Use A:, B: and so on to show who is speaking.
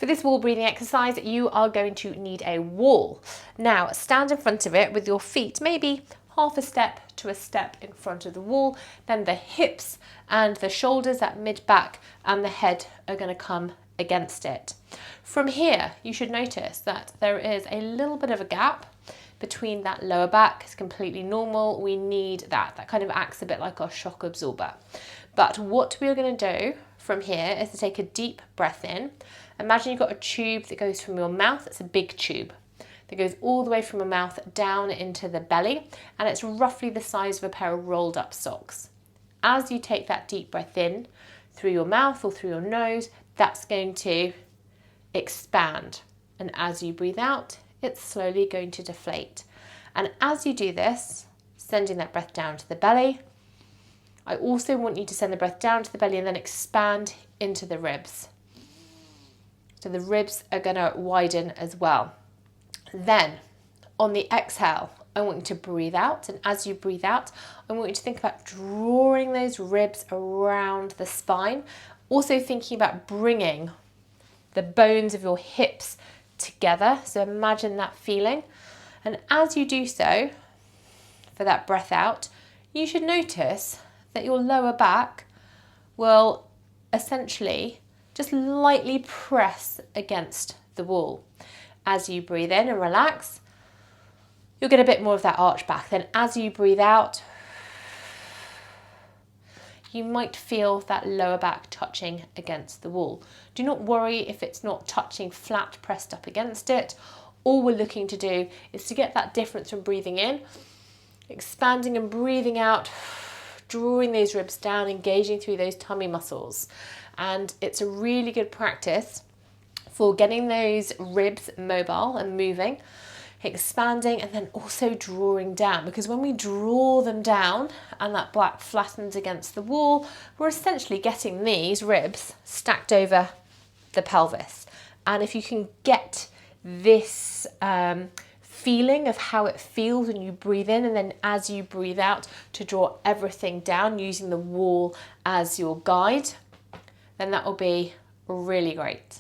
A: For this wall breathing exercise, you are going to need a wall. Now, stand in front of it with your feet maybe half a step to a step in front of the wall. Then the hips and the shoulders, that mid-back and the head are going to come against it. From here, you should notice that there is a little bit of a gap between that lower back. It's completely normal. We need that. That kind of acts a bit like our shock absorber. But what we're going to do from here is to take a deep breath in. Imagine you've got a tube that goes from your mouth. It's a big tube that goes all the way from your mouth down into the belly, and it's roughly the size of a pair of rolled up socks. As you take that deep breath in through your mouth or through your nose, that's going to expand. And as you breathe out, it's slowly going to deflate. And as you do this, sending that breath down to the belly, I also want you to send the breath down to the belly and then expand into the ribs. So the ribs are going to widen as well. Then on the exhale, I want you to breathe out. And as you breathe out, I want you to think about drawing those ribs around the spine. Also thinking about bringing the bones of your hips together. So imagine that feeling. And as you do so, for that breath out, you should notice that your lower back will essentially just lightly press against the wall. As you breathe in and relax, you'll get a bit more of that arch back. Then as you breathe out, you might feel that lower back touching against the wall. Do not worry if it's not touching flat, pressed up against it. All we're looking to do is to get that difference from breathing in, expanding and breathing out, drawing those ribs down, engaging through those tummy muscles. And it's a really good practice for getting those ribs mobile and moving, expanding, and then also drawing down, because when we draw them down and that back flattens against the wall, we're essentially getting these ribs stacked over the pelvis. And if you can get this feeling of how it feels when you breathe in and then as you breathe out to draw everything down using the wall as your guide, then that will be really great.